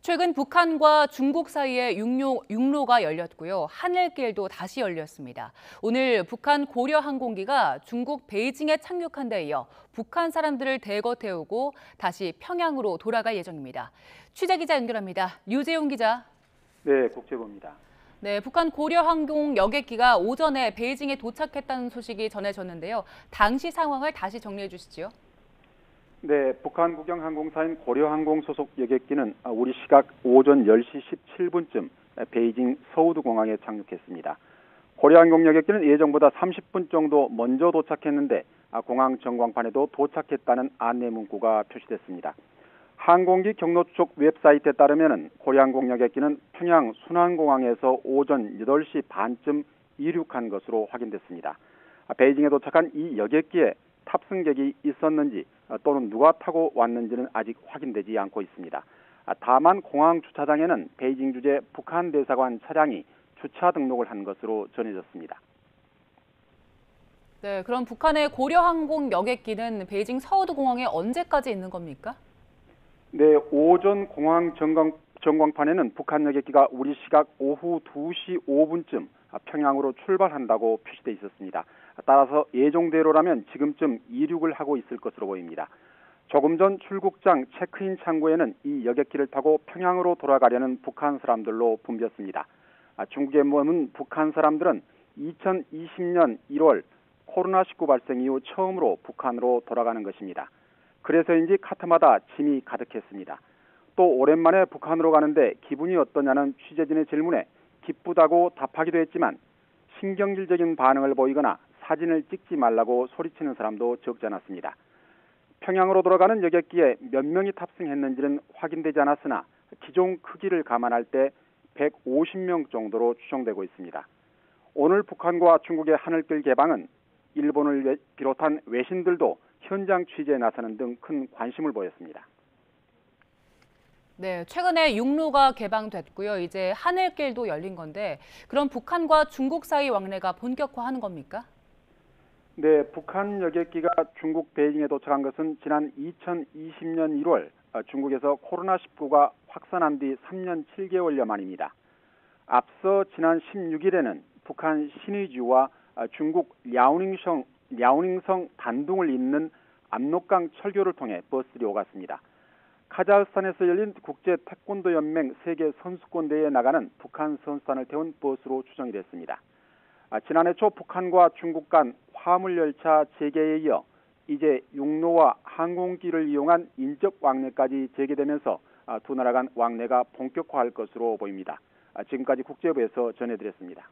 최근 북한과 중국 사이에 육로가 열렸고요. 하늘길도 다시 열렸습니다. 오늘 북한 고려 항공기가 중국 베이징에 착륙한 데 이어 북한 사람들을 대거 태우고 다시 평양으로 돌아갈 예정입니다. 취재기자 연결합니다. 류재용 기자. 네, 국제부입니다. 네, 북한 고려 항공 여객기가 오전에 베이징에 도착했다는 소식이 전해졌는데요. 당시 상황을 다시 정리해 주시죠. 네, 북한 국영항공사인 고려항공 소속 여객기는 우리 시각 오전 10시 17분쯤 베이징 서우드공항에 착륙했습니다. 고려항공 여객기는 예정보다 30분 정도 먼저 도착했는데 공항 전광판에도 도착했다는 안내 문구가 표시됐습니다. 항공기 경로 추적 웹사이트에 따르면 고려항공 여객기는 평양 순안공항에서 오전 8시 반쯤 이륙한 것으로 확인됐습니다. 베이징에 도착한 이 여객기에 탑승객이 있었는지 또는 누가 타고 왔는지는 아직 확인되지 않고 있습니다. 다만 공항 주차장에는 베이징 주재 북한 대사관 차량이 주차 등록을 한 것으로 전해졌습니다. 네, 그럼 북한의 고려항공 여객기는 베이징 서우드공항에 언제까지 있는 겁니까? 네, 오전 공항 전광판에는 북한 여객기가 우리 시각 오후 2시 5분쯤 평양으로 출발한다고 표시돼 있었습니다. 따라서 예정대로라면 지금쯤 이륙을 하고 있을 것으로 보입니다. 조금 전 출국장 체크인 창구에는 이 여객기를 타고 평양으로 돌아가려는 북한 사람들로 붐볐습니다. 중국에 머문 북한 사람들은 2020년 1월 코로나19 발생 이후 처음으로 북한으로 돌아가는 것입니다. 그래서인지 카트마다 짐이 가득했습니다. 또 오랜만에 북한으로 가는데 기분이 어떠냐는 취재진의 질문에 기쁘다고 답하기도 했지만 신경질적인 반응을 보이거나 사진을 찍지 말라고 소리치는 사람도 적지 않았습니다. 평양으로 돌아가는 여객기에 몇 명이 탑승했는지는 확인되지 않았으나 기종 크기를 감안할 때 150명 정도로 추정되고 있습니다. 오늘 북한과 중국의 하늘길 개방은 일본을 비롯한 외신들도 현장 취재에 나서는 등 큰 관심을 보였습니다. 네, 최근에 육로가 개방됐고요. 이제 하늘길도 열린 건데 그럼 북한과 중국 사이 왕래가 본격화하는 겁니까? 네, 북한 여객기가 중국 베이징에 도착한 것은 지난 2020년 1월 중국에서 코로나19가 확산한 뒤 3년 7개월여 만입니다. 앞서 지난 16일에는 북한 신의주와 중국 랴오닝성 단둥을 잇는 압록강 철교를 통해 버스들이 오갔습니다. 카자흐스탄에서 열린 국제 태권도 연맹 세계 선수권 대회에 나가는 북한 선수단을 태운 버스로 추정이 됐습니다. 지난해 초 북한과 중국 간 화물 열차 재개에 이어 이제 육로와 항공기를 이용한 인적 왕래까지 재개되면서 두 나라 간 왕래가 본격화할 것으로 보입니다. 지금까지 국제부에서 전해드렸습니다.